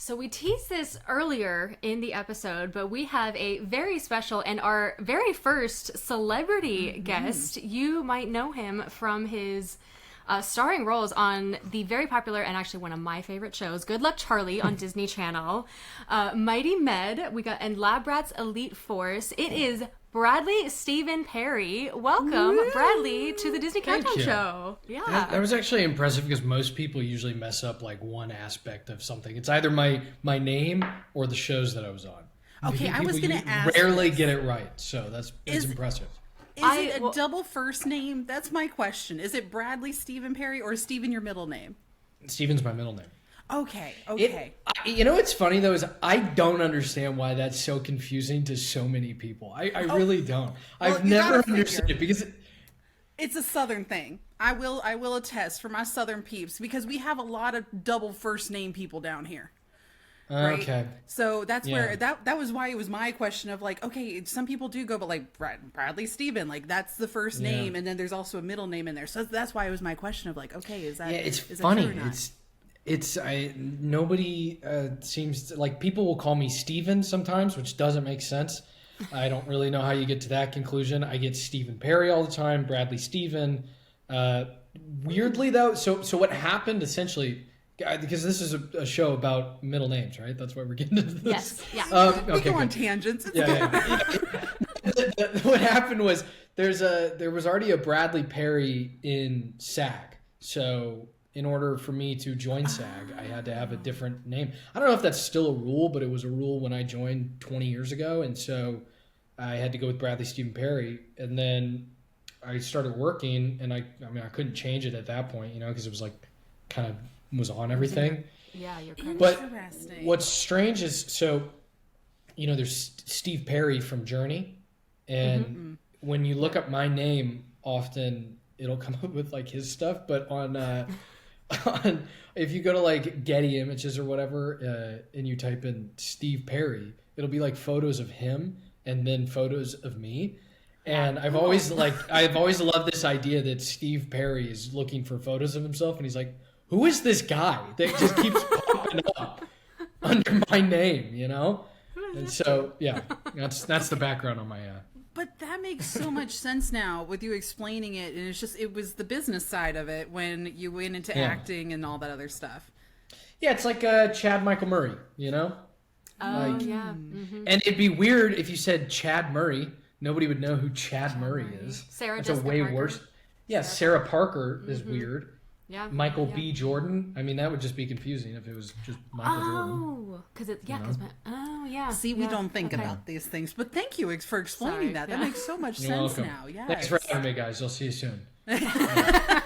So we teased this earlier in the episode, but we have a very special and our very first celebrity guest. You might know him from his starring roles on the very popular and actually one of my favorite shows, Good Luck Charlie on Disney Channel, Mighty Med, and Lab Rats Elite Force. It is Bradley Stephen Perry. Welcome, Bradley, to the Disney Countdown Show. Yeah. That was actually impressive because most people usually mess up like one aspect of something. It's either my name or the shows that I was on. Okay, I was going to ask. Rarely get it right, so it's impressive. Is it a double first name? That's my question. Is it Bradley Stephen Perry or is Stephen your middle name? Stephen's my middle name. Okay. You know what's funny though is I don't understand why that's so confusing to so many people. I really don't. I've never understood it because it's a Southern thing. I will attest for my Southern peeps because we have a lot of double first name people down here. Right? Okay. So that's where that was why it was my question of like, okay, some people do go, but like Bradley Stephen, like that's the first name, and then there's also a middle name in there. So that's why it was my question of like, okay, is that it's is funny. That true or not? Nobody seems to, like, people will call me Steven sometimes, which doesn't make sense. I don't really know how you get to that conclusion. I get Stephen Perry all the time, Bradley Stephen. Weirdly though, so what happened essentially, because this is a show about middle names, right? That's why we're getting into this. Yes, yeah. We go on tangents. What happened was there was already a Bradley Perry in SAG, so in order for me to join SAG, I had to have a different name. I don't know if that's still a rule, but it was a rule when I joined 20 years ago. And so I had to go with Bradley Stephen Perry. And then I started working, and I couldn't change it at that point, because it was like kind of was on everything. Yeah, you're correct. But what's strange is, so, there's Steve Perry from Journey. And when you look up my name, often it'll come up with like his stuff. But if you go to like Getty Images or whatever, and you type in Steve Perry, it'll be like photos of him and then photos of me. And I've always loved this idea that Steve Perry is looking for photos of himself, and he's like, who is this guy that just keeps popping up under my name, And so that's the background on my But that makes so much sense now with you explaining it, and it was the business side of it when you went into acting and all that other stuff. Yeah, it's like Chad Michael Murray, Oh, yeah. Mm-hmm. And it'd be weird if you said Chad Murray. Nobody would know who Chad Murray is. Sarah That's Jessica a way Parker. worse. Yeah, Sarah Parker is weird. Yeah. Michael B. Jordan. I mean, that would just be confusing if it was just Michael Jordan. Oh, because See, we don't think about these things, but thank you for explaining that. That makes so much sense now. Yeah. Thanks for having me, guys. I'll see you soon. Yes,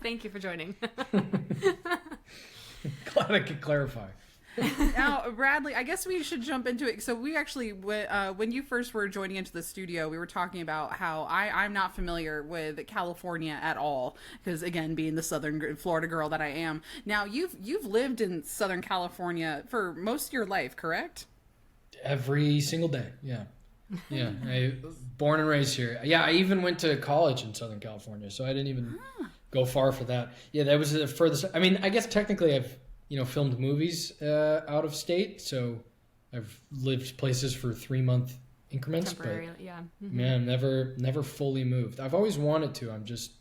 thank you for joining. Glad I could clarify. Now, Bradley, I guess we should jump into it. So we actually, when you first were joining into the studio, we were talking about how I'm not familiar with California at all, because again, being the Southern Florida girl that I am. Now, you've lived in Southern California for most of your life, correct? Every single day, yeah. Yeah, I born and raised here. Yeah, I even went to college in Southern California, so I didn't even go far for that. Yeah, that was the furthest. I mean, I guess technically I've filmed movies out of state, so I've lived places for 3-month increments. Temporary, but yeah. Man, never fully moved. I've always wanted to. I'm just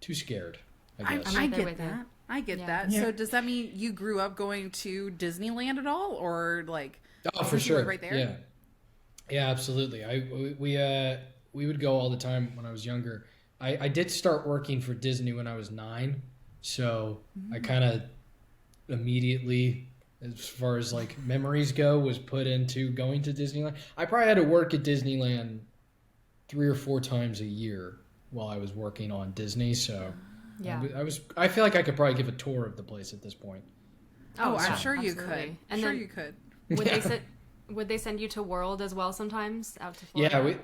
too scared, I guess. I get that. I get that. Yeah. So does that mean you grew up going to Disneyland at all, or like? Oh, for sure. Right there. Yeah. Yeah, absolutely. We would go all the time when I was younger. I did start working for Disney when I was 9, so I kind of immediately, as far as like memories go, was put into going to Disneyland. I probably had to work at Disneyland 3 or 4 times a year while I was working on Disney. So yeah, I feel like I could probably give a tour of the place at this point. Oh, I'm sure absolutely. you could. And sure then, you could. Would they send you to World as well sometimes, out to Florida?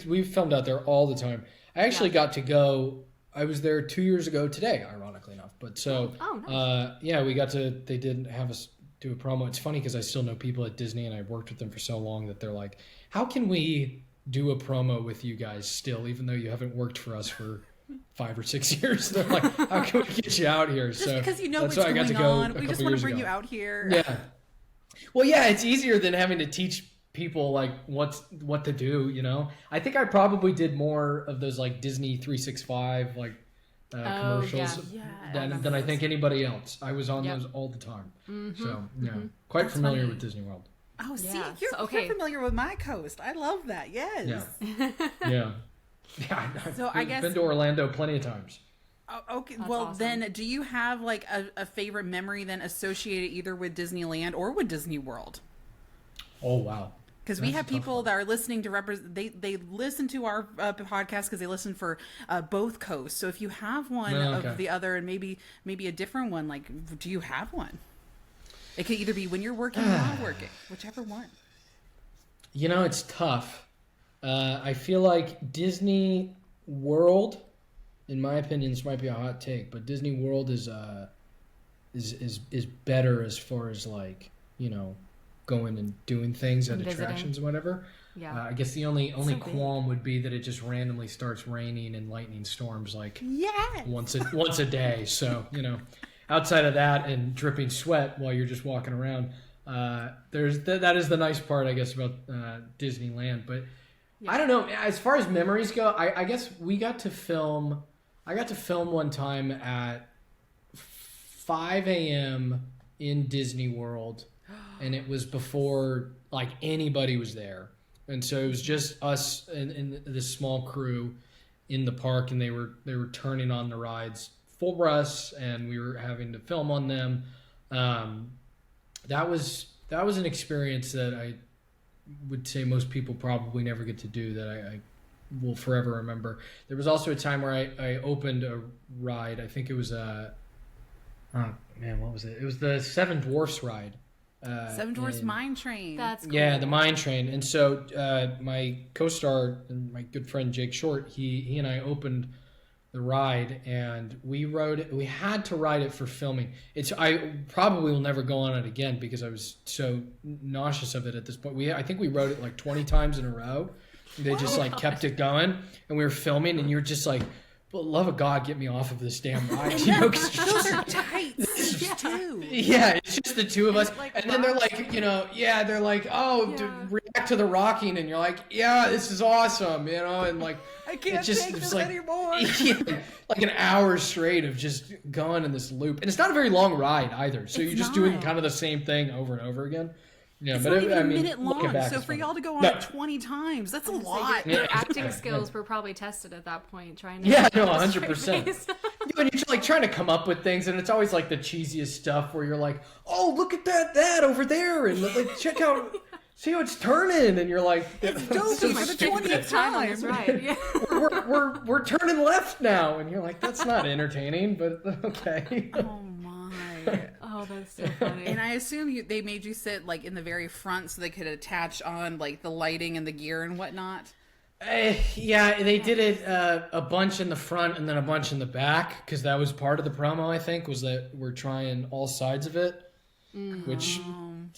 We filmed out there all the time. I actually got to go. I was there 2 years ago today, ironically enough. But so, nice. we got to. They didn't have us do a promo. It's funny because I still know people at Disney, and I've worked with them for so long that they're like, "How can we do a promo with you guys still, even though you haven't worked for us for 5 or 6 years. They're like, how can we get you out here? Just So because you know that's what's why I got going to go on. a We just couple want to years bring ago. you out here. Yeah. Well, yeah, it's easier than having to teach people like what to do, you know. I think I probably did more of those like Disney 365 like commercials Yeah. than I think anybody else. I was on Yep. those all the time. So, yeah. Quite familiar funny. with Disney World. Oh, see, Yeah. you're, So, okay. you're familiar with my coast. I love that. Yes. Yeah. Yeah. Yeah, So I guess- been to Orlando plenty of times. Oh, okay. That's Well, awesome. then, do you have like a favorite memory then associated either with Disneyland or with Disney World? Oh, wow. Because we That's have a tough people one. that are listening to represent. They listen to our podcast because they listen for both coasts. So if you have one Oh, okay. of the other and maybe a different one, like, do you have one? It could either be when you're working or not working, whichever one. You know, it's tough. I feel like Disney World, in my opinion, this might be a hot take, but Disney World is better as far as like, you know, going and doing things at And visiting. attractions and whatever. Yeah. I guess the only big. qualm would be that it just randomly starts raining and lightning storms like Yeah. once a day. So, you know, outside of that and dripping sweat while you're just walking around, that is the nice part, I guess, about Disneyland. But I don't know. As far as memories go, I guess we got to film. I got to film one time at 5 a.m. in Disney World, and it was before like anybody was there, and so it was just us and this small crew in the park, and they were turning on the rides for us, and we were having to film on them. That was an experience that I would say most people probably never get to do, that I will forever remember. There was also a time where I opened a ride. I think it was what was it? It was the Seven Dwarfs ride. Seven Dwarfs in- Mine Train. That's cool. Yeah, the Mine Train. And so my co-star and my good friend Jake Short, he and I opened the ride, and we rode it. We had to ride it for filming. I probably will never go on it again because I was so nauseous of it at this point. I think we rode it like 20 times in a row. They just like kept it going, and we were filming, and you were just like, "For the love of God, get me off of this damn ride!" You know, 'cause you're Those just- are tight seats too. yeah, it's just the two of us, Like and then they're rocks. like, you know, yeah, they're like, oh, Yeah. react to the rocking, and you're like, yeah, this is awesome, you know, and like, I can't it's just take it's this like, anymore. yeah, like an hour straight of just going in this loop, and it's not a very long ride either, so It's you're just doing not. kind of the same thing over and over again. Yeah, It's but not even I a mean, minute looking long. back, So it's for funny. y'all to go on No. it 20 times, that's a lot. Your Yeah, acting yeah. skills were probably tested at that point, trying to. Yeah, keep no, a 100%. straight face. When you're like trying to come up with things, and it's always like the cheesiest stuff where you're like, "Oh, look at that over there," and like check out, see how it's turning, and you're like, It's "That's dopey so for the stupid." 20th Time on this time. ride. Yeah. We're turning left now, and you're like, "That's not entertaining," but okay. Oh my. Oh, that's so funny. And I assume they made you sit like in the very front so they could attach on like the lighting and the gear and whatnot. Yeah, they did it a bunch in the front and then a bunch in the back, because that was part of the promo. I think was that we're trying all sides of it, which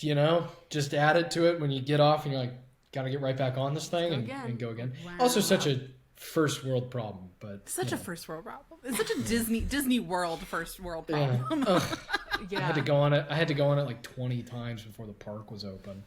you know, just add it to it when you get off and you're like, gotta get right back on this thing and go again. Wow. Also, such a first world problem, but Such you a know. first world problem. It's such a Disney World first world Yeah. problem. Ugh. yeah. I had to go on it. I had to go on it like 20 times before the park was open.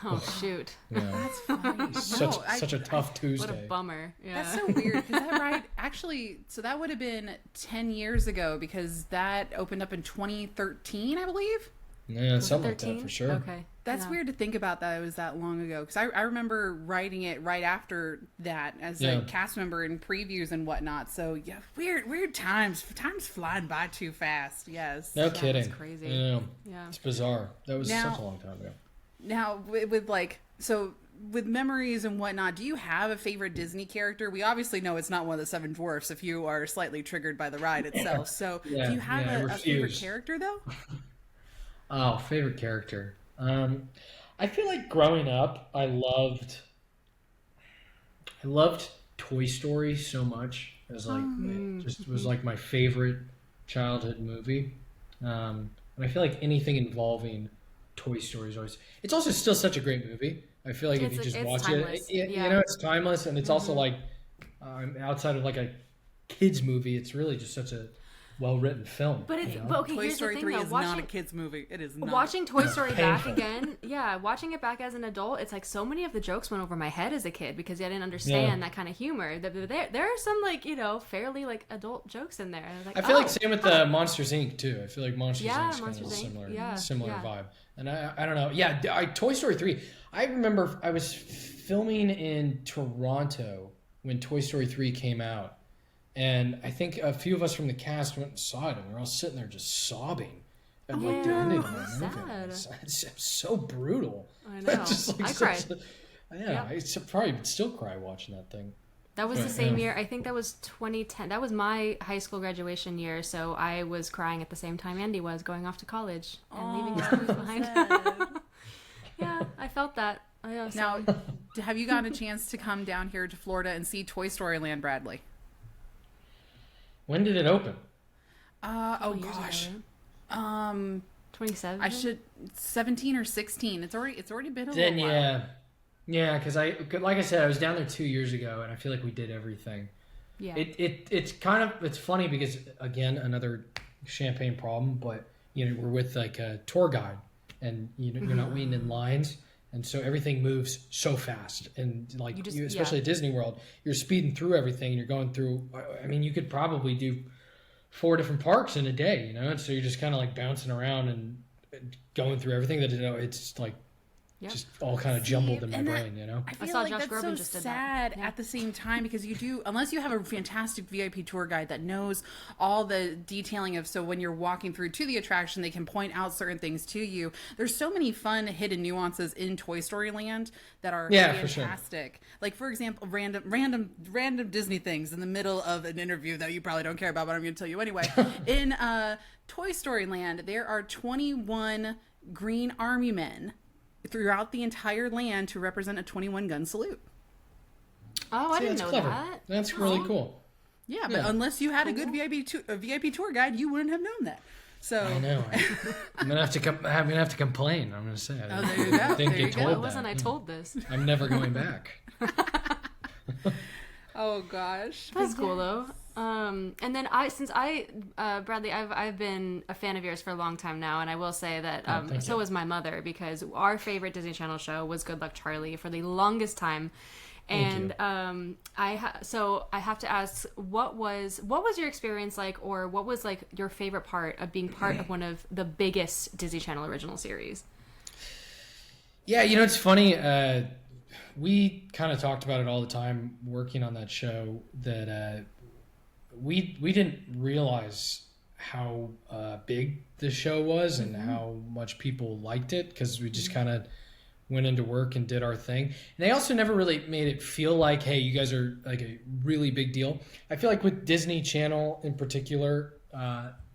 Oh shoot. Yeah, That's funny. such a tough What Tuesday. a bummer. Yeah. That's so weird because that ride actually, so that would have been 10 years ago because that opened up in 2013, I believe. Yeah, something like 13? that for sure. Okay. That's Yeah. weird to think about that it was that long ago because I remember writing it right after that as Yeah. a cast member in previews and whatnot. So yeah, weird times. Time's flying by too fast. Yes. No that's kidding. crazy. I know. Yeah. It's bizarre. That was Now- such a long time ago. Now with like so with memories and whatnot, do you have a favorite Disney character? We obviously know it's not one of the Seven Dwarfs if you are slightly triggered by the ride itself. So Yeah, do you have yeah, I a favorite refuse. character though? Oh, favorite character. I feel like growing up, I loved Toy Story so much. It was like it just was like my favorite childhood movie. And I feel like anything involving Toy Story is always. It's also still such a great movie. I feel like if you It's just watch timeless. it, Yeah. you know, it's timeless, and it's also like outside of like a kids movie. It's really just such a well-written film. But you know? but okay, Toy here's Story the thing 3 though. is not a kids movie. It is not. Watching Toy Story back painful. again, watching it back as an adult, it's like so many of the jokes went over my head as a kid because I didn't understand that kind of humor. There are some like fairly like adult jokes in there. And I was like, I feel like same with the Monsters Inc. too. I feel like Monsters Inc. is kind of a Monsters Inc. similar vibe. And I don't know. Yeah, Toy Story 3. I remember I was filming in Toronto when Toy Story 3 came out. And I think a few of us from the cast went and saw it, and we were all sitting there just sobbing at like the ending of the movie. It's so brutal. I know. Just, like, I cried. I probably would still cry watching that thing. That was the same year. I think that was 2010. That was my high school graduation year, so I was crying at the same time Andy was going off to college and leaving his movies behind. Yeah, I felt that. Now, have you gotten a chance to come down here to Florida and see Toy Story Land, Bradley? When did it open? Oh gosh. 27. I should 17 or 16. It's already been a Then little while. yeah, because like I said, I was down there 2 years ago, and I feel like we did everything. Yeah. It's funny because again another Champagne problem, but we're with like a tour guide, and you're not waiting in lines. And so everything moves so fast, and like especially at Disney World, you're speeding through everything. And you're going through. I mean, you could probably do 4 different parks in a day, And so you're just kind of like bouncing around and going through everything. It's like just all kind of jumbled in my brain. I feel saw like Josh that's Groban so just did that. sad Yeah. at the same time because unless you have a fantastic VIP tour guide that knows all the detailing of, so when you're walking through to the attraction, they can point out certain things to you. There's so many fun hidden nuances in Toy Story Land that are fantastic. For sure. Like for example, random Disney things in the middle of an interview that you probably don't care about, but I'm going to tell you anyway. In Toy Story Land, there are 21 Green Army men throughout the entire land to represent a 21 gun salute. Oh, I didn't know clever. that. That's really cool. Yeah, but unless you had a good VIP tour guide, you wouldn't have known that. So I know. I'm gonna have to complain. I'm gonna say. There you go. Didn't There you get go. told Why wasn't I told this? I'm never going back. Oh gosh, That's cool though. And then Bradley, I've been a fan of yours for a long time now, and I will say that so was my mother, because our favorite Disney Channel show was Good Luck Charlie for the longest time. And I have to ask, what was your experience like, or what was like your favorite part of being part of one of the biggest Disney Channel original series? Yeah, it's funny. We kind of talked about it all the time working on that show, that we didn't realize how big the show was and how much people liked it, because we just kind of went into work and did our thing. And they also never really made it feel like, hey, you guys are like a really big deal. I feel like with Disney Channel in particular,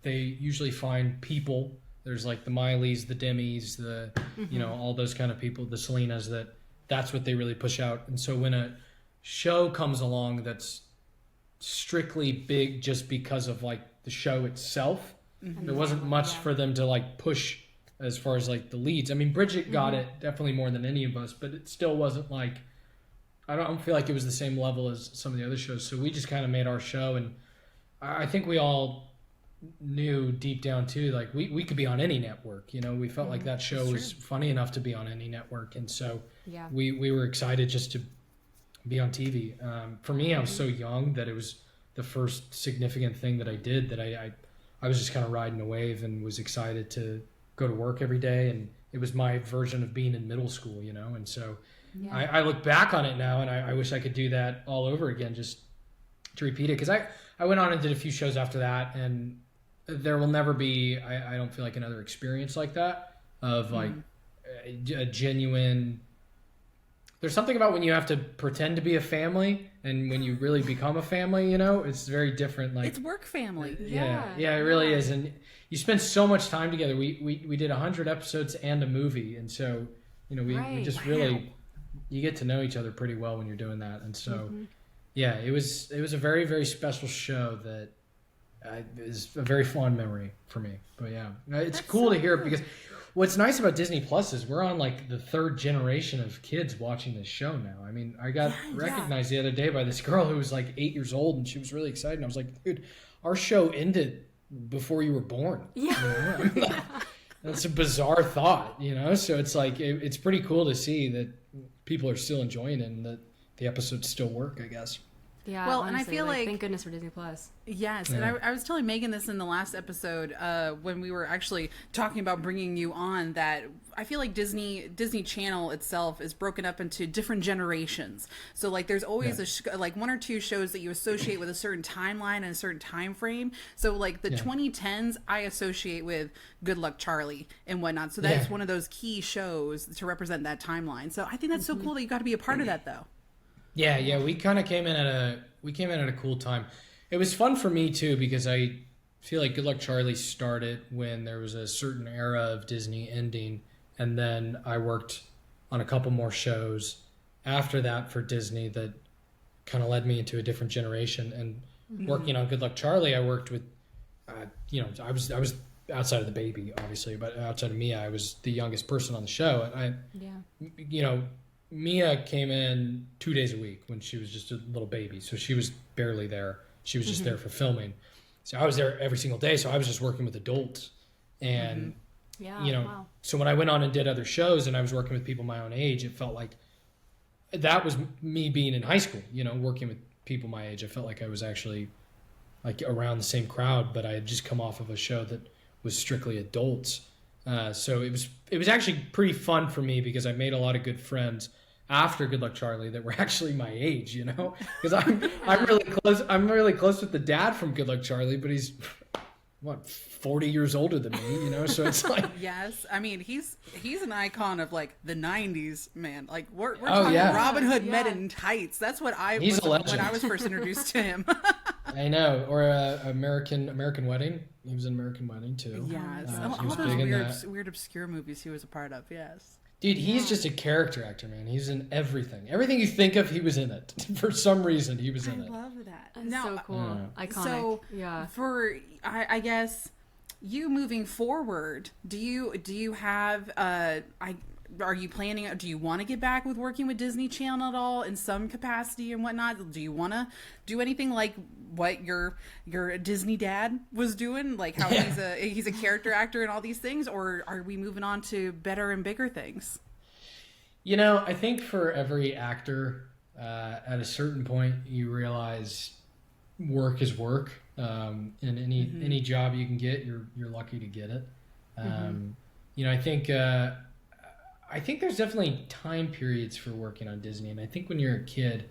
they usually find people. There's like the Mileys, the Demis, the all those kind of people, the Selenas, that's what they really push out. And so when a show comes along that's strictly big just because of like the show itself, there wasn't much for them to like push as far as like the leads. I mean, Bridget got it definitely more than any of us, but it still wasn't like, I don't feel like it was the same level as some of the other shows. So we just kind of made our show, and I think we all knew deep down too, like we could be on any network. We felt like that show was funny enough to be on any network, and so we were excited just to be on TV. For me, I was so young that it was the first significant thing that I did, that I was just kind of riding a wave and was excited to go to work every day, and it was my version of being in middle school, and so I look back on it now, and I wish I could do that all over again, just to repeat it, because I went on and did a few shows after that, and there will never be, I don't feel like, another experience like that, of like a genuine. There's something about when you have to pretend to be a family and when you really become a family, it's very different. Like, it's work family. Yeah, it really is. And you spend so much time together. We did 100 episodes and a movie, and so we just really, you get to know each other pretty well when you're doing that. And so it was a very, very special show that is a very fond memory for me. But yeah, it's cool to hear it, because What's nice about Disney Plus is we're on like the third generation of kids watching this show now. I mean, I got recognized the other day by this girl who was like 8 years old, and she was really excited. And I was like, dude, our show ended before you were born. Yeah. You know? I mean, that's a bizarre thought, you know? So it's like, it's pretty cool to see that people are still enjoying it and that the episodes still work, I guess. Yeah. Well, honestly, and I feel like thank goodness for Disney Plus. Yes, Yeah. and I was telling Megan this in the last episode when we were actually talking about bringing you on, that I feel like Disney Channel itself is broken up into different generations. So like there's always like one or two shows that you associate with a certain timeline and a certain time frame. So like the 2010s I associate with Good Luck Charlie and whatnot. So that's one of those key shows to represent that timeline. So I think that's so cool that you got to be a part of that though. Yeah, we kind of came in at a cool time. It was fun for me too because I feel like Good Luck Charlie started when there was a certain era of Disney ending, and then I worked on a couple more shows after that for Disney that kind of led me into a different generation. And working on Good Luck Charlie, I worked with, I was outside of the baby obviously, but outside of Mia, I was the youngest person on the show, and Mia came in 2 days a week when she was just a little baby. So she was barely there. She was just there for filming. So I was there every single day. So I was just working with adults. And, so when I went on and did other shows and I was working with people my own age, it felt like that was me being in high school, working with people my age. I felt like I was actually like around the same crowd, but I had just come off of a show that was strictly adults. So it was actually pretty fun for me because I made a lot of good friends after Good Luck Charlie that were actually my age, because I'm really close. I'm really close with the dad from Good Luck Charlie, but he's 40 years older than me, so it's like, yes, I mean he's an icon of like the 90s, man. Like we're talking Robin Hood men in tights. That's what he's a legend. When I was first introduced to him. I know, or American Wedding. He was in American Wedding too. Yes, all those weird obscure movies he was a part of. Yes, dude, he's just a character actor, man. He's in everything. Everything you think of, he was in it. For some reason, he was in it. I love that. That's so cool, iconic. So for I guess you moving forward, do you have are you planning? Do you want to get back with working with Disney Channel at all in some capacity and whatnot? Do you want to do anything like what your Disney dad was doing, like how he's a character actor and all these things, or are we moving on to better and bigger things? I think for every actor, at a certain point, you realize work is work, and any job you can get, you're lucky to get it. I think there's definitely time periods for working on Disney, and I think when you're a kid,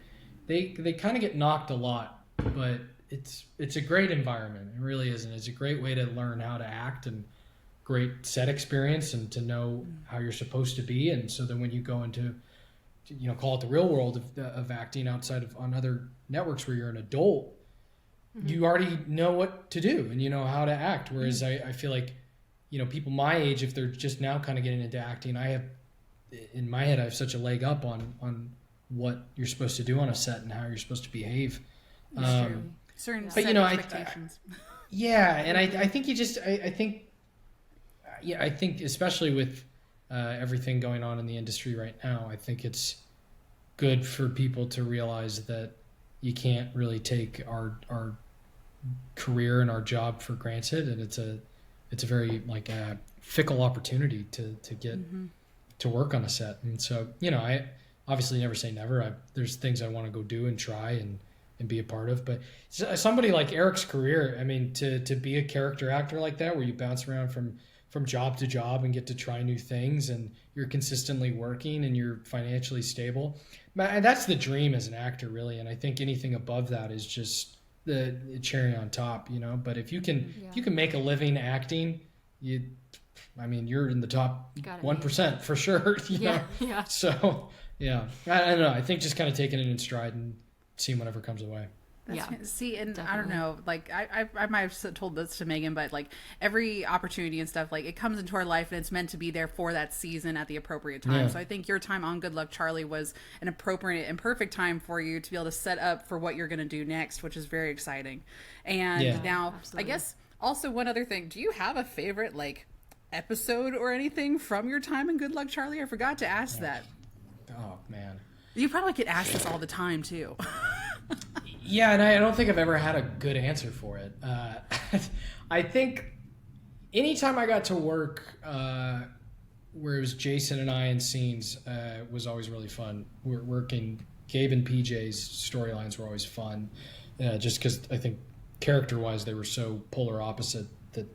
they kind of get knocked a lot, but it's a great environment. It really is, and it's a great way to learn how to act and great set experience and to know how you're supposed to be. And so then when you go into, call it the real world of acting outside of on other networks where you're an adult, you already know what to do and you know how to act. Whereas I feel like, people my age, if they're just now kind of getting into acting, in my head, I have such a leg up on what you're supposed to do on a set and how you're supposed to behave. Certain but set expectations. And I think you just I think especially with everything going on in the industry right now, I think it's good for people to realize that you can't really take our career and our job for granted, and it's a very like a fickle opportunity to get to work on a set. And so I obviously never say never. There's things I want to go do and try and be a part of, but somebody like Eric's career, I mean, to be a character actor like that, where you bounce around from job to job and get to try new things and you're consistently working and you're financially stable, that's the dream as an actor, really. And I think anything above that is just the cherry on top, but if you can make a living acting, you're in the top 1% for sure. So I don't know. I think just kind of taking it in stride and seeing whatever comes away. See, and definitely. I don't know, like I might have told this to Megan, but like every opportunity and stuff, like it comes into our life and it's meant to be there for that season at the appropriate time. So I think your time on Good Luck Charlie was an appropriate and perfect time for you to be able to set up for what you're going to do next, which is very exciting. And now, absolutely. I guess also one other thing, do you have a favorite like episode or anything from your time in Good Luck Charlie? I forgot to ask that. Oh man. You probably get asked this all the time too. Yeah, and I don't think I've ever had a good answer for it. I think anytime I got to work where it was Jason and I in scenes was always really fun. We're working Gabe and PJ's storylines were always fun, just because I think character-wise they were so polar opposite that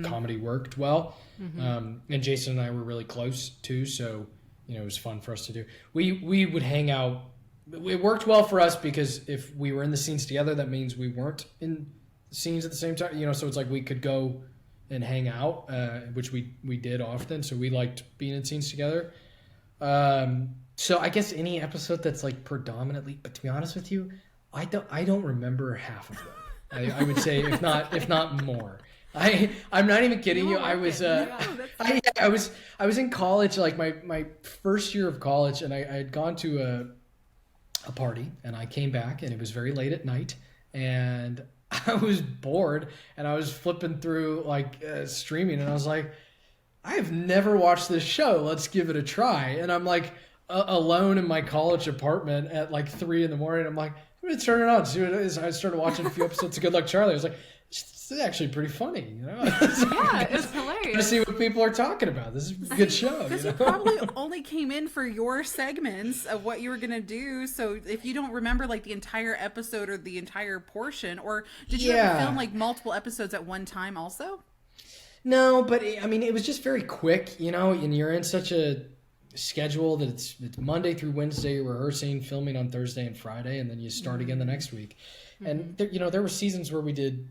comedy worked well. And Jason and I were really close too, so it was fun for us to do. We would hang out. It worked well for us because if we were in the scenes together, that means we weren't in scenes at the same time. So it's like we could go and hang out, which we did often. So we liked being in scenes together. So I guess any episode that's like predominantly, but to be honest with you, I don't remember half of them. I would say if not more. I'm not even kidding you. I was I was in college, like my first year of college, and I had gone to a party, and I came back, and it was very late at night, and I was bored, and I was flipping through streaming, and I was like, I've never watched this show. Let's give it a try. And I'm like alone in my college apartment at like 3 a.m. I'm like, I'm gonna turn it on, see what it is. I started watching a few episodes of Good Luck Charlie. I was like, this is actually pretty funny, Yeah, it's hilarious to see what people are talking about. This is a good show. Because you probably only came in for your segments of what you were gonna do. So if you don't remember like the entire episode or the entire portion, or did you ever film like multiple episodes at one time also? No, but it was just very quick, and you're in such a schedule that it's Monday through Wednesday, you're rehearsing, filming on Thursday and Friday, and then you start again the next week. And there were seasons where we did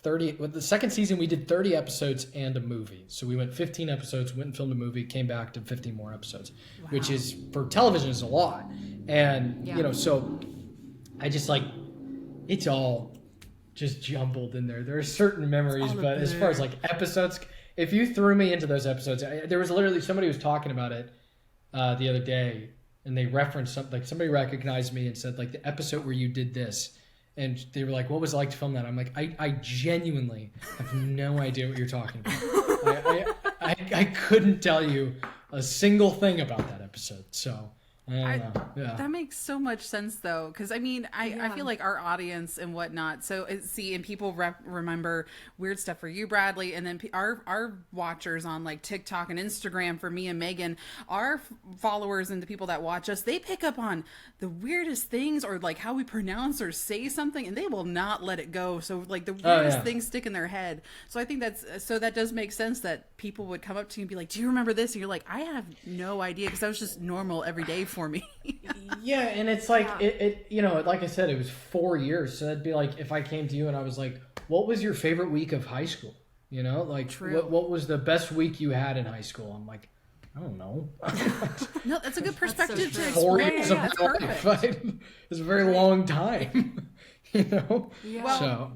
30. The second season we did 30 episodes and a movie. So we went 15 episodes, went and filmed a movie, came back to 15 more episodes, which is for television is a lot. And so I just it's all just jumbled in there. There are certain memories, but as far as like episodes, if you threw me into those episodes, there was literally somebody was talking about it the other day, and they referenced something. Like somebody recognized me and said like the episode where you did this, and they were like, "What was it like to film that?" I'm like, I genuinely have no idea what you're talking about. I couldn't tell you a single thing about that episode. So. That makes so much sense though, because I feel like our audience and whatnot, and people remember Weird Stuff for you, Bradley, and then our watchers on like TikTok and Instagram for me and Megan, our followers and the people that watch us, they pick up on the weirdest things or like how we pronounce or say something, and they will not let it go. So like the weirdest things stick in their head. So I think that does make sense that people would come up to you and be like, "Do you remember this?" And you're like, "I have no idea," because that was just normal every day for me. Yeah, and it's like it like I said, it was 4 years. So that'd be like if I came to you and I was like, "What was your favorite week of high school?" What was the best week you had in high school? I'm like, I don't know. No, that's a good perspective to explain. 4 years of my life. It's a very long time. Yeah. Well, so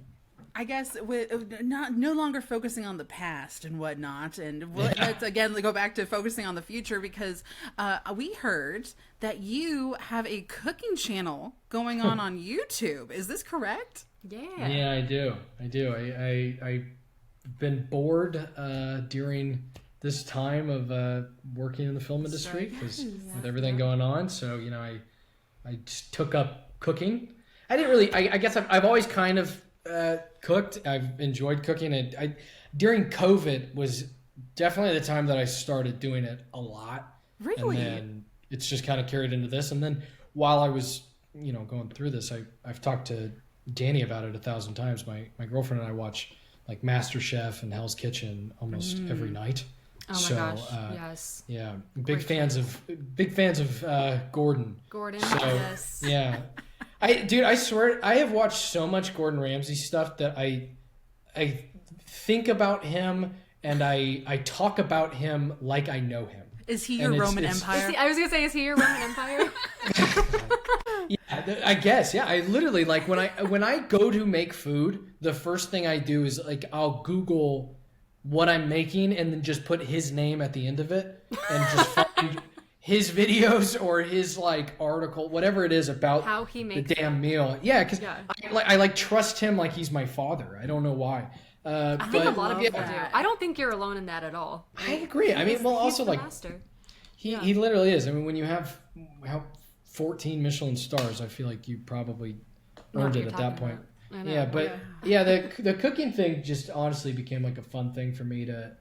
I guess with no longer focusing on the past and whatnot, and let's again go back to focusing on the future, because we heard that you have a cooking channel going on YouTube. Is this correct? Yeah. Yeah, I do. I've been bored during this time of working in the film industry because with everything going on. So I just took up cooking. I didn't really. I guess I've always kind of cooked. I've enjoyed cooking, and during COVID was definitely the time that I started doing it a lot. Really? And then it's just kind of carried into this. And then while I was going through this, I've talked to Danny about it 1,000 times. My girlfriend and I watch like MasterChef and Hell's Kitchen almost every night. Oh my gosh! Yes. Yeah, big fans of Gordon. Gordon. So, yes. Yeah. I swear, I have watched so much Gordon Ramsay stuff that I think about him and I talk about him like I know him. Is he your Roman Empire? I was gonna say, is he your Roman Empire? Yeah, I guess. Yeah, I literally like when I go to make food, the first thing I do is like I'll Google what I'm making and then just put his name at the end of it and just find his videos or his like article, whatever it is about how he makes the damn meal. Yeah, because I trust him like he's my father. I don't know why. I think a lot of people do. that. I don't think you're alone in that at all. I agree. I mean, well, He's also the like master. he literally is. I mean, when you have 14 Michelin stars, I feel like you probably earned it at that point. I know. Yeah, but the cooking thing just honestly became like a fun thing for me to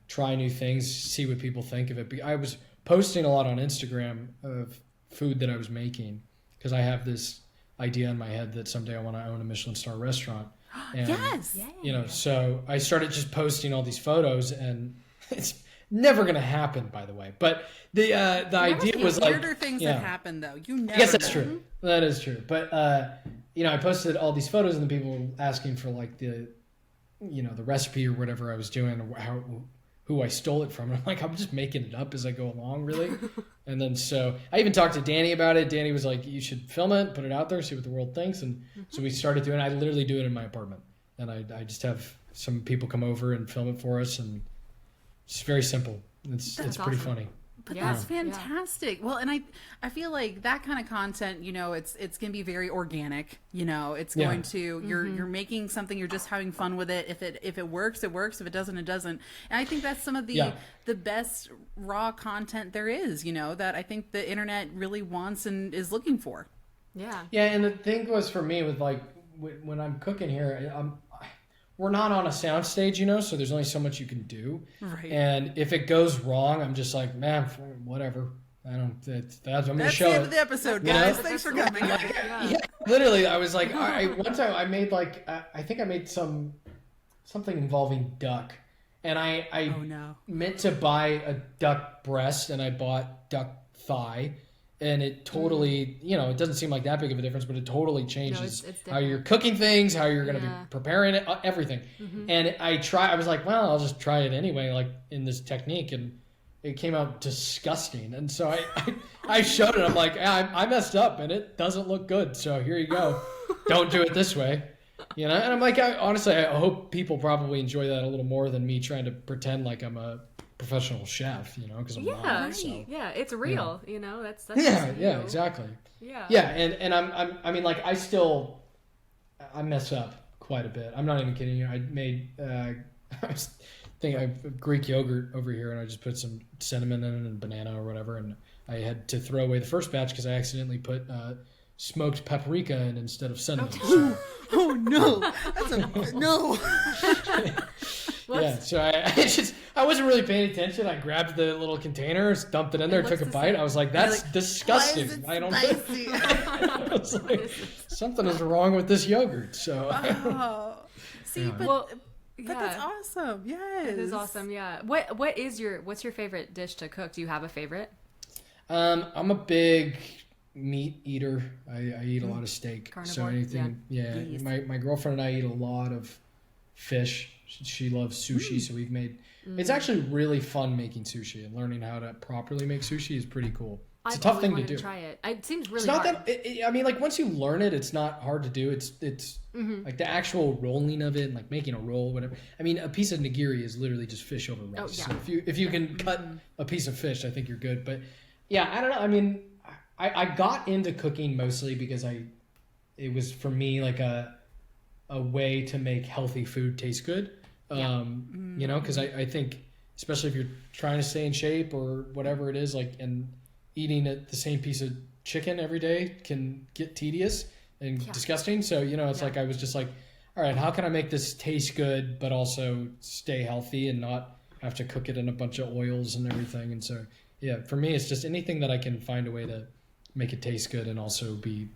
try new things, see what people think of it. I was posting a lot on Instagram of food that I was making because I have this idea in my head that someday I want to own a Michelin star restaurant. And, Yes. you know, so I started just posting all these photos, and it's never going to happen, by the way. But the idea was like weirder things that happen though. You never. I guess that's know. true. That is true. But you know, I posted all these photos, and the people were asking for like the recipe or whatever I was doing, or who I stole it from. And I'm like, I'm just making it up as I go along, really. And then so I even talked to Danny about it. Danny was like, you should film it, put it out there, see what the world thinks. And so we started doing it. I literally do it in my apartment. And I just have some people come over and film it for us. And it's very simple. It's pretty awesome. funny. But that's fantastic. Well, and I feel like that kind of content, you know, it's going to be very organic. You know, it's going to you're making something, you're just having fun with it. If it works, it works. If it doesn't, it doesn't. And I think that's some of the best raw content there is. You know, that I think the internet really wants and is looking for. Yeah. Yeah, and the thing was for me with like when I'm cooking here, we're not on a soundstage, you know, so there's only so much you can do. Right. And if it goes wrong, I'm just like, man, whatever. I'm going to show the end it. of the episode, You guys. know? Thanks for coming. Yeah, literally, I was like, one time I made like, I think I made something involving duck. And I meant to buy a duck breast, and I bought duck thigh. And it totally, you know, it doesn't seem like that big of a difference, but it totally changes it's how you're cooking things, how you're going to be preparing it, everything. And I was like, well, I'll just try it anyway, like in this technique. And it came out disgusting. And so I showed it. I'm like, I messed up and it doesn't look good. So here you go. Don't do it this way. You know? And I'm like, honestly, I hope people probably enjoy that a little more than me trying to pretend like I'm a professional chef, you know, because I'm not. So. Yeah, it's real, you know. That's yeah, exactly. Yeah, and I mean, like I mess up quite a bit. I'm not even kidding you. I made I was thinking I have Greek yogurt over here, and I just put some cinnamon in it and banana or whatever, and I had to throw away the first batch because I accidentally put smoked paprika in instead of cinnamon. Oh no, that's no. Yeah, so I wasn't really paying attention. I grabbed the little container, dumped it in there, took a bite. I was like, that's disgusting. Why is it spicy? I was like, something is wrong with this yogurt. So See, but that's awesome. Yes, it is awesome. Yeah. What's your favorite dish to cook? Do you have a favorite? I'm a big meat eater. I eat a lot of steak. Carnivore, so anything, Yes. My girlfriend and I eat a lot of fish. She loves sushi, so we've made. It's actually really fun making sushi, and learning how to properly make sushi is pretty cool. It's a tough thing to do. Try it. It seems really it's not hard. that. I mean, like once you learn it, it's not hard to do. It's like the actual rolling of it, and like making a roll, whatever. I mean, a piece of nigiri is literally just fish over rice. Oh, yeah. So if you can cut a piece of fish, I think you're good. But yeah, I don't know. I mean, I got into cooking mostly because it was for me like a way to make healthy food taste good. You know, because I think especially if you're trying to stay in shape or whatever it is, like, and eating the same piece of chicken every day can get tedious and disgusting. So, you know, it's like, I was just like, all right, how can I make this taste good, but also stay healthy and not have to cook it in a bunch of oils and everything. And so, yeah, for me, it's just anything that I can find a way to make it taste good and also be,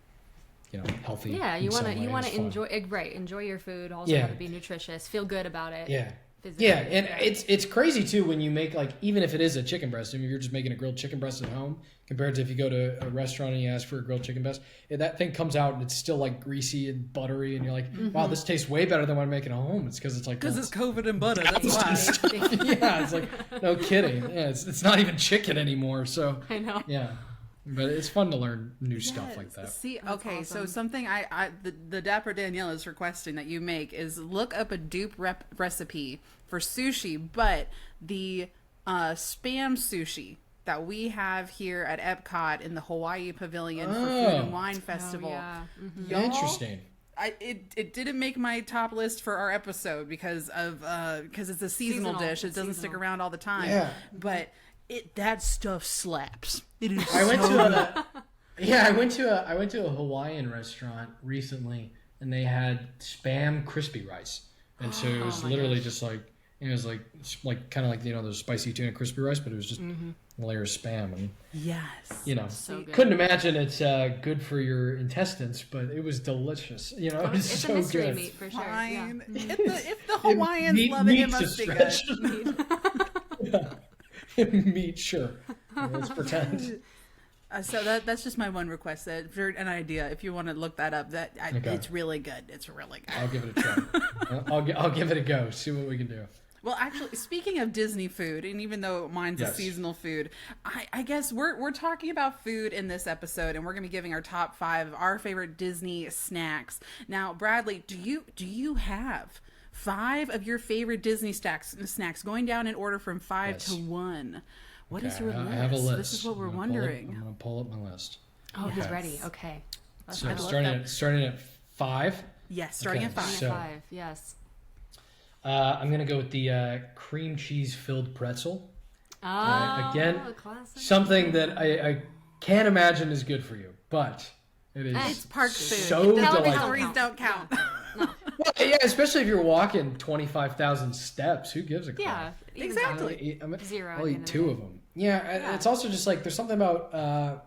you know, healthy. Yeah, you want to enjoy your food. Also, have it be nutritious. Feel good about it. Yeah. Physically. Yeah, and it's crazy too when you make, like, even if it is a chicken breast, I mean, you're just making a grilled chicken breast at home compared to if you go to a restaurant and you ask for a grilled chicken breast, that thing comes out and it's still like greasy and buttery, and you're like, wow, this tastes way better than when I make it at home. It's because it's like, it's COVID and butter. That's why. Yeah, it's like, no kidding. Yeah, it's not even chicken anymore. So I know. Yeah. But it's fun to learn new stuff like that. See, That's okay, awesome. so something the Dapper Danielle is requesting that you make is look up a dupe recipe for sushi, but the spam sushi that we have here at Epcot in the Hawaii Pavilion for Food and Wine Festival. Oh, yeah. Y'all, Interesting. It didn't make my top list for our episode because it's a seasonal dish. It doesn't stick around all the time. Yeah. But that stuff slaps. It is. I went to a Hawaiian restaurant recently, and they had Spam crispy rice, and so it was literally just like it was like kind of like those spicy tuna crispy rice, but it was just a layer of Spam, and yes, couldn't imagine it's good for your intestines, but it was delicious. It was it's so a mystery good. meat for sure. Fine. Yeah. If the Hawaiians love it, it must be good. Meat, sure. Let's pretend. So that's just my one request. That for an idea, if you want to look that up, it's really good. It's really good. I'll give it a try. I'll give it a go. See what we can do. Well, actually, speaking of Disney food, and even though mine's a seasonal food, I guess we're talking about food in this episode, and we're going to be giving our top 5 of our favorite Disney snacks. Now, Bradley, do you have 5 of your favorite Disney snacks going down in order from 5 to 1? What is your list? I have a list. This is what we're wondering. I'm going to pull up my list. Oh, he's ready. Okay. So starting at 5? Yes, starting at 5. Starting at 5, yes. I'm going to go with the cream cheese filled pretzel. Again, classic. something that I can't imagine is good for you, but it is It's park food. so delightful. Calories don't count. Well, yeah, especially if you're walking 25,000 steps. Who gives a crap? Yeah, Exactly. Zero. I'll eat 2 of them. Yeah, it's also just like there's something about.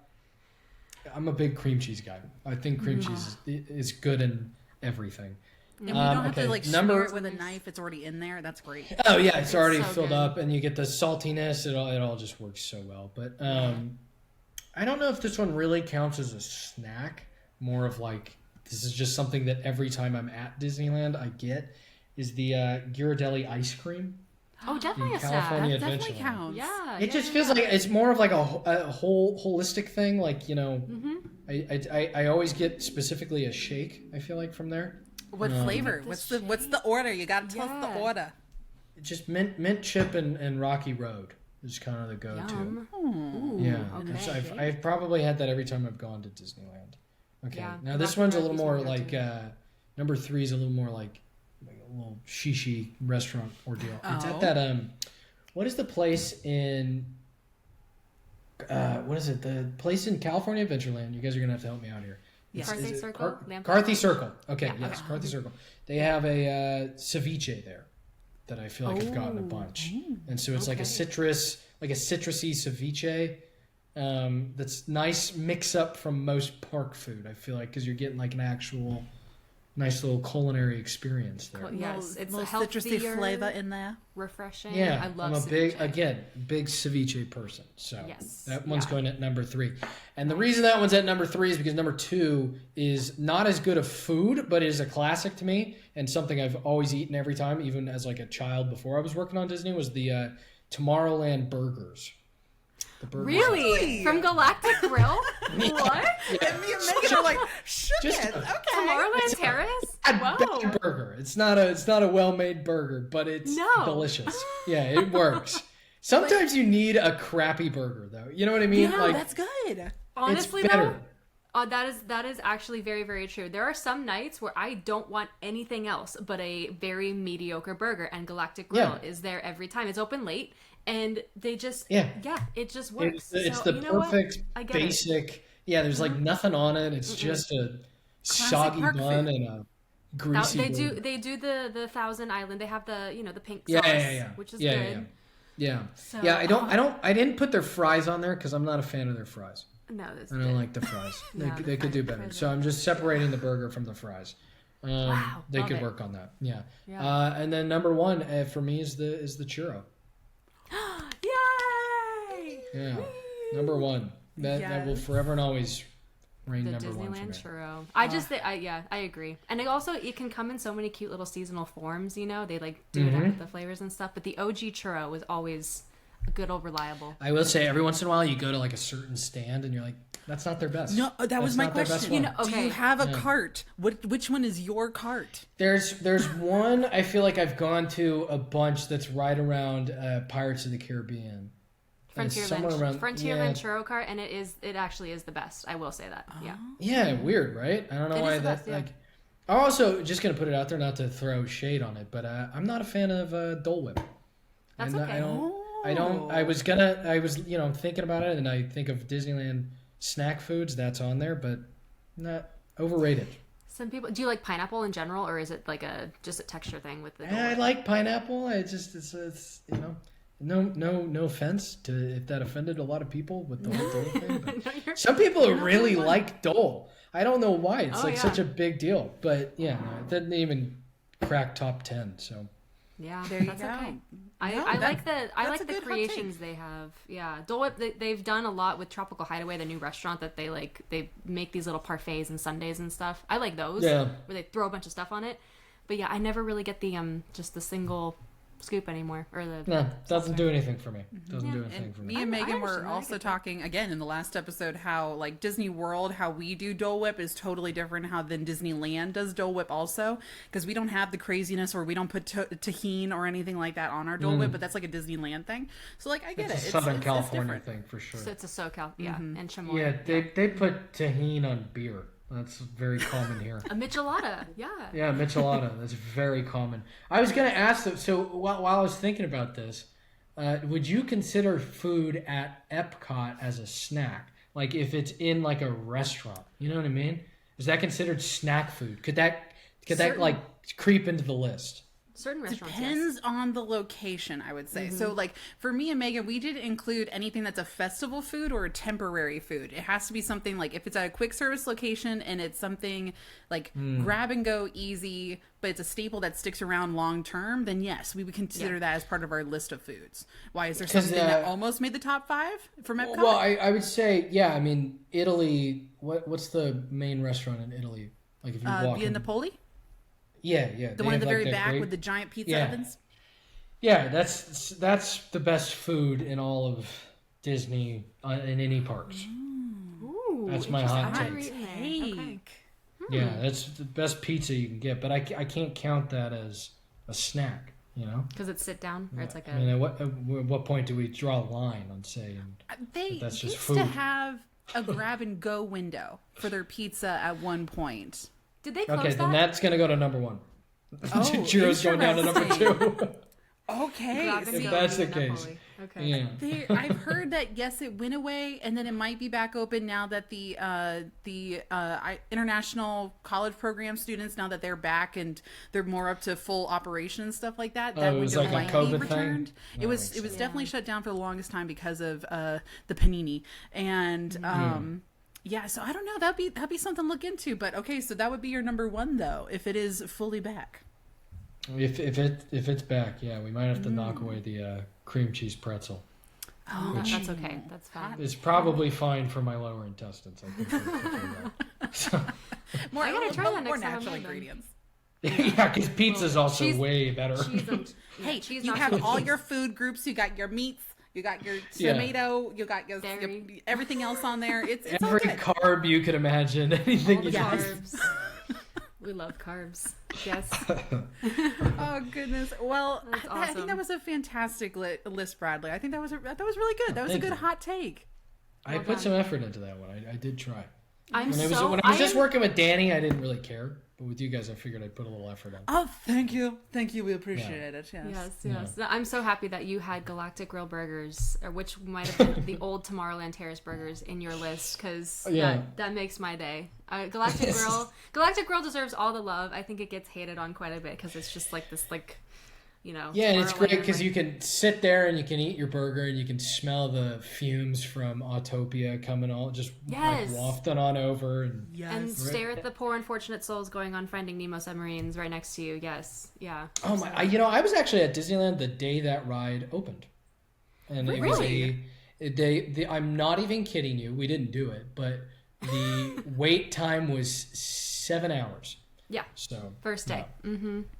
I'm a big cream cheese guy. I think cream cheese is good in everything. And we don't have to number smear it with a knife. It's already in there. That's great. Oh yeah, it's already so filled good. up, and you get the saltiness. It all just works so well. But I don't know if this one really counts as a snack. More of like this is just something that every time I'm at Disneyland, I get is the Ghirardelli ice cream. Oh, definitely in a snack. California That definitely Adventureland. counts. Yeah. It just feels like it's more of like a whole holistic thing. Like I always get specifically a shake. I feel like from there. What flavor? What's the order? You got to tell us the order. Just mint chip and Rocky Road is kind of the go-to. Yum. Yeah, okay. so I've probably had that every time I've gone to Disneyland. Okay, Yeah, now this Rocky one's a Road little is more my like number 3 is a little more like a little shishi restaurant ordeal. It's at that what is the place in what is it? The place in California Adventureland. You guys are gonna have to help me out here. Yes. Carthay Circle? Carthay Circle. Okay, Yeah, yes, okay. Carthay Circle. They have a ceviche there that I feel like I've gotten a bunch, and so it's like a citrusy ceviche. That's nice mix up from most park food. I feel like because you're getting like an actual nice little culinary experience there. Yes, it's a little healthier citrusy flavor in there. Refreshing. Yeah, I love I'm a ceviche. big ceviche person. So Yes, that one's yeah. going at number 3. And the reason that one's at number 3 is because number 2 is not as good of food, but it is a classic to me and something I've always eaten every time, even as like a child before I was working on Disney, was the Tomorrowland burgers. The burgers. Really? From Galactic Grill? What? And me and Megan are like, shook Just it. a- Okay. Tomorrowland Terrace? A Whoa. bad burger. It's not a well-made burger, but it's No. delicious. Yeah, it works. Sometimes you need a crappy burger, though. You know what I mean? Yeah, that's good. Honestly, it's better. though, that is actually very, very true. There are some nights where I don't want anything else but a very mediocre burger, and Galactic Grill is there every time. It's open late, and they just it just works. It's So, the you know what? perfect I get it. basic. Yeah, there's like nothing on it. It's just a soggy park bun food. and a greasy. They do the Thousand Island. They have the the pink sauce, Yeah. which is yeah, good. Yeah. So, Yeah, I didn't put their fries on there because I'm not a fan of their fries. No, that's I don't like the fries. No, they could do better. So I'm just separating the burger from the fries. Wow, They love could it. work on that. Yeah. Yeah. And then number 1 for me is the churro. Yay! Yeah. Number 1. That will forever and always reign The number 1 for me. Disneyland churro. I just think, I agree. And it can come in so many cute little seasonal forms. They like do it up with the flavors and stuff. But the OG churro was always a good old reliable. I will say every once in a while you go to like a certain stand and you're like, that's not their best. No, that was That's my not their best question. one. Do you have a cart? Which one is your cart? There's one I feel like I've gone to a bunch that's right around Pirates of the Caribbean. Frontierland churro cart, and it actually is the best. I will say that. Yeah. Yeah, weird, right? I don't know It why is the that best, yeah. like. I'm also just gonna put it out there, not to throw shade on it, but I'm not a fan of Dole Whip. That's And okay. I don't. I was thinking about it, and I think of Disneyland snack foods. That's on there, but not overrated. Some people, do you like pineapple in general, or is it like just a texture thing with the Dole I Whip? like pineapple. It's no offense to if that offended a lot of people with the whole Dole thing. But No, some people you're not really the one. like Dole. I don't know why. It's Oh, like yeah. such a big deal. But yeah, no, it didn't even crack top 10. So Yeah, There you that's go. okay. No, I like that's I a like the good hot creations take. they have. Yeah, Dole Whip. They've done a lot with Tropical Hideaway, the new restaurant that they make these little parfaits and sundaes and stuff. I like those. Yeah. Where they throw a bunch of stuff on it. But yeah, I never really get the just the single scoop anymore, or the no, doesn't do anything for me. Doesn't Yeah, do anything for me. Me and I Megan were understand that. I also get that. talking again in the last episode how like Disney World, how we do Dole Whip is totally different how than Disneyland does Dole Whip also, because we don't have the craziness or we don't put tahini or anything like that on our Dole Whip, but that's like a Disneyland thing. So like I get It's it. a Southern it's California different. thing for sure. So it's a SoCal, yeah, and chamoy. Yeah, they put tahini on beer. That's very common here. A michelada, yeah. Yeah, michelada. That's very common. I was going to ask, so while I was thinking about this, would you consider food at Epcot as a snack? Like if it's in like a restaurant, you know what I mean? Is that considered snack food? Could that like creep into the list? Certain restaurants, yes. Depends on the location, I would say. So, like, for me and Megan, we did include anything that's a festival food or a temporary food. It has to be something like if it's at a quick service location and it's something like grab and go easy, but it's a staple that sticks around long term, then yes, we would consider that as part of our list of foods. Why is there 'Cause, something that almost made the top 5 from Epcot? Well, I would say, yeah, I mean, Italy, what's the main restaurant in Italy? Like if you walk Via in, Napoli? yeah. The one in the very back with the giant pizza Yeah. ovens? Yeah, that's the best food in all of Disney in any parks. Ooh, That's my interesting. hot I've take. never eaten there. Okay. Yeah, that's the best pizza you can get, but I can't count that as a snack, you know? Because it's sit down, or it's like I mean, a. at what point do we draw a line on saying They that's just used food? to have a grab and go window for their pizza at one point. Did they close Okay, that? then that's going to go to number 1. Oh, Churros going down to number 2. Okay. Grab and see, If go that's the in case. Napoli. Okay. Yeah. I've heard that yes, it went away, and then it might be back open now that the international college program students, now that they're back and they're more up to full operation and stuff like that. That it was window like a might be COVID thing? returned. That It makes was sense. definitely shut down for the longest time because of the panini and. Yeah, so I don't know. That'd be something to look into. But okay, so that would be your number 1 though, if it is fully back. If it's back, yeah, we might have to knock away the cream cheese pretzel. Oh, That's okay. That's fine. It's probably fine for my lower intestines. I think we'll figure it out. more, I gotta try that more next time I'm natural there, then. ingredients. Yeah, because pizza's also cheese- way better. Cheese and, Hey, cheese you not have too all cheese. your food groups. You got your meats. You got your Yeah. tomato. You got your Dairy. everything else on there. It's all Every good. carb you could imagine, anything All the you Yes. carbs. We love carbs. Yes. Oh goodness. Well, That's I think awesome. that was a fantastic list, Bradley. I think that was really good. That was a Thank good you. hot take. I put some effort into that one. I did try. I'm When I was so. when I was just am- working with Danny, I didn't really care. But with you guys, I figured I'd put a little effort in. Oh, thank you. We appreciate it. Yes. No, I'm so happy that you had Galactic Grill Burgers, or which might have been the old Tomorrowland Terrace Burgers, in your list, because Yeah. that makes my day. Galactic Grill deserves all the love. I think it gets hated on quite a bit because it's just like this, like, you know. Yeah, and it's great Tomorrowland, because like- you can sit there and you can eat your burger and you can smell the fumes from Autopia coming all just Yes. like wafting on over. And and stare at the poor unfortunate souls going on Finding Nemo submarines right next to you. Yes, yeah. oh my! I was actually at Disneyland the day that ride opened, and it was Really? I'm not even kidding you. We didn't do it, but the wait time was 7 hours. Yeah, So first day.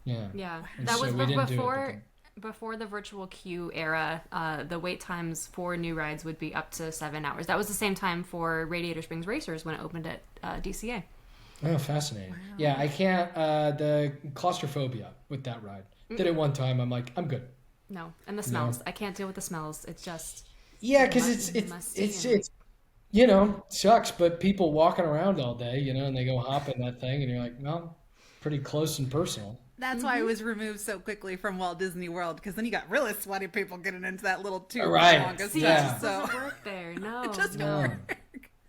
yeah. Yeah, And that so was we didn't do it, before the virtual queue era. The wait times for new rides would be up to 7 hours. That was the same time for Radiator Springs Racers when it opened at DCA. Oh, fascinating. Yeah, I can't. The claustrophobia with that ride. Did it one time. I'm like, I'm good. No, and the smells. I can't deal with the smells. It's just Yeah, because must it's sucks. But people walking around all day, and they go hop in that thing, and you're like, well, pretty close and personal. That's why it was removed so quickly from Walt Disney World, because then you got really sweaty people getting into that little tube. Right. Yeah. It doesn't work there. No. It doesn't No. work.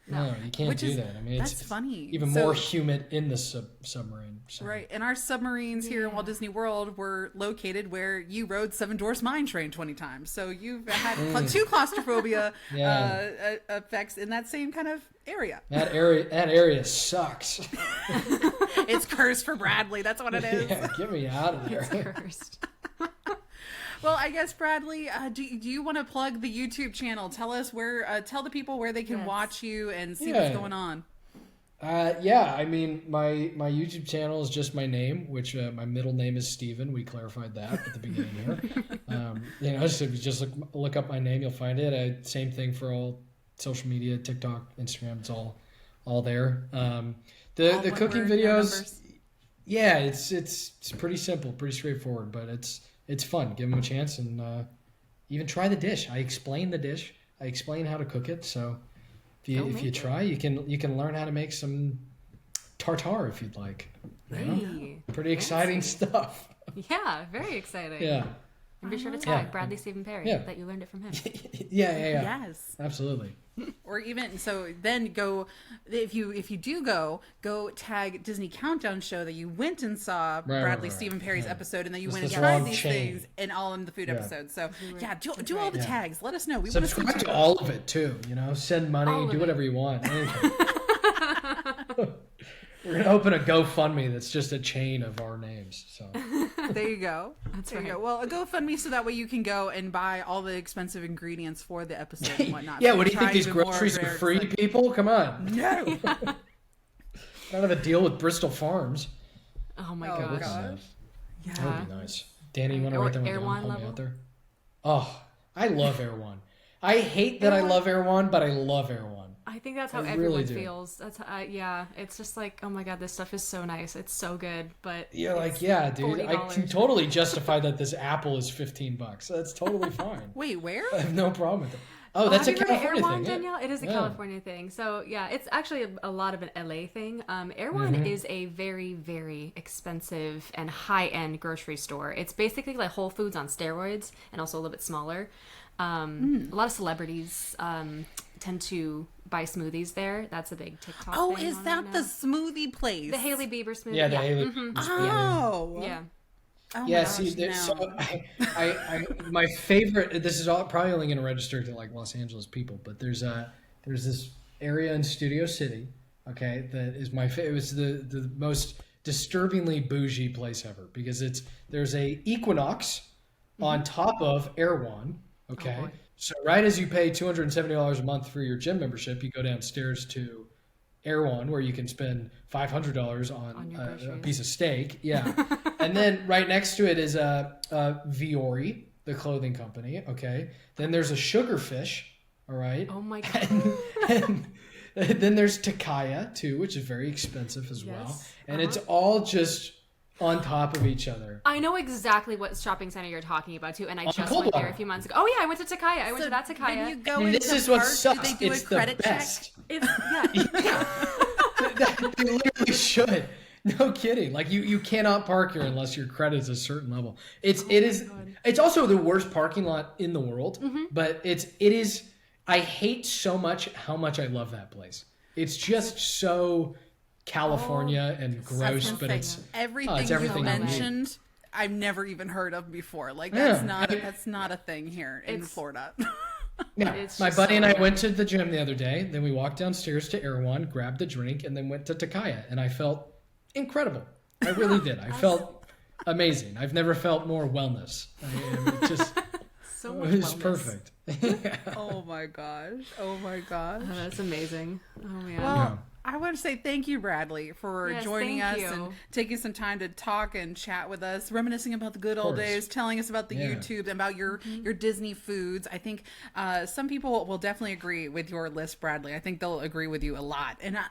No, you can't do that. I mean, that's funny. Even more humid in the submarine. So. Right. And our submarines here in Walt Disney World were located where you rode Seven Dwarfs Mine Train 20 times. So you've had two claustrophobia effects in that same kind of area. That area sucks. It's cursed for Bradley. That's what it is. Yeah, get me out of there. It's cursed. Well, I guess, Bradley, do you want to plug the YouTube channel? Tell us tell the people where they can watch you and see what's going on. I mean, my YouTube channel is just my name, which my middle name is Steven. We clarified that at the beginning here. So if you just look up my name, you'll find it. Same thing for all social media, TikTok, Instagram. It's all there. The cooking videos, it's pretty simple, pretty straightforward, but it's fun. Give them a chance and even try the dish. I explain the dish. I explain how to cook it. So if you try, you can learn how to make some tartare if you'd like. Pretty exciting stuff. Yeah, very exciting. Yeah. And be sure to tag Bradley Stephen Perry that you learned it from him. Yeah. Yes. Absolutely. Or even so, then go if you do go tag Disney Countdown Show that you went and saw Bradley Stephen Perry's episode, and then you went and tried these things and all in the food episode. So do all the tags. Let us know. We want to subscribe to all of it too. Send money, do whatever you want. We're gonna open a GoFundMe that's just a chain of our names. So there you go. There you go. Well, a GoFundMe so that way you can go and buy all the expensive ingredients for the episode and whatnot. Yeah, what do you think? These groceries are free, people? Come on. No. I don't have a deal with Bristol Farms. Oh my gosh. Yeah. That would be nice. Danny, you want to write that one down? Help me out there. Oh, I love Air One. I hate that I love Air One, but I love Air One. I think that's how everyone feels. That's it's just like, oh my god, this stuff is so nice. It's so good, but dude, I can totally justify that this apple is $15. That's totally fine. Wait, where? I have no problem with it. Oh, that's a California thing. Danielle? It is a California thing. So yeah, it's actually a lot of an LA thing. Erewhon is a very, very expensive and high-end grocery store. It's basically like Whole Foods on steroids and also a little bit smaller. A lot of celebrities tend to buy smoothies there. That's a big TikTok thing. Oh, is that the smoothie place? The Hailey Bieber smoothie. Yeah, the Hailey. Oh. Yeah. Oh yeah, gosh, so I my favorite. This is probably only going to register to like Los Angeles people, but there's this area in Studio City, okay, that is my favorite. It was the most disturbingly bougie place ever because there's a Equinox on top of Erewhon, okay. Oh, so right as you pay $270 a month for your gym membership, you go downstairs to Erewhon where you can spend $500 on a piece of steak. Yeah. And then right next to it is Viore, the clothing company. Okay. Then there's a Sugarfish. All right. Oh my god. And then there's Takaya too, which is very expensive as well. And it's all just on top of each other. I know exactly what shopping center you're talking about too, and I just went there a few months ago. Oh yeah, I went to Takaya. I went to that Takaya. When you go and this is what sucks. Do they do it's a credit the best. check? They literally should. No kidding. Like you cannot park here unless your credit's a certain level. It's also the worst parking lot in the world, but it is. I hate so much how much I love that place. It's just so California and gross, but it's everything you mentioned. I've never even heard of before. Like that's not a thing here in Florida. Yeah, my buddy and I went to the gym the other day. Then we walked downstairs to Erewhon, grabbed a drink, and then went to Takaya. And I felt incredible. I really did. I felt amazing. I've never felt more wellness. It just so much it was wellness. Perfect. Oh my gosh. Oh my gosh. Oh, that's amazing. Oh man. Well, I want to say thank you, Bradley, for joining us and taking some time to talk and chat with us, reminiscing about the good old days, telling us about the YouTube and about your Disney foods. I think some people will definitely agree with your list, Bradley. I think they'll agree with you a lot. And I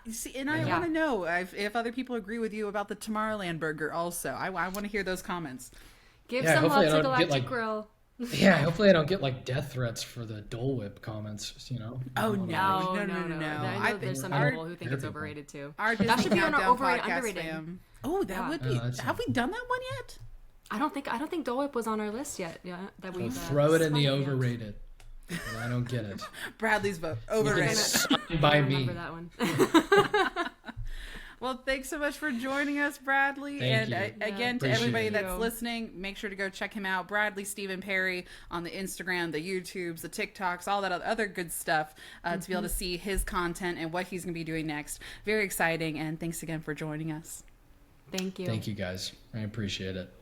want to know if other people agree with you about the Tomorrowland burger also. I want to hear those comments. Give some love to Galactic Grill. Yeah, hopefully I don't get like death threats for the Dole Whip comments. You know. Oh, no. I know there's some people who think it's overrated too. That should be on our overrated, underrated. Oh, that would be. Have we done that one yet? I don't think Dole Whip was on our list yet. Yeah, that we throw it in the overrated. I don't get it. Bradley's vote overrated. By me. Remember that one. Well, thanks so much for joining us, Bradley. Thank you. Again, to Appreciate everybody it. that's listening, make sure to go check him out. Bradley Stephen Perry on the Instagram, the YouTubes, the TikToks, all that other good stuff to be able to see his content and what he's going to be doing next. Very exciting. And thanks again for joining us. Thank you. Thank you, guys. I appreciate it.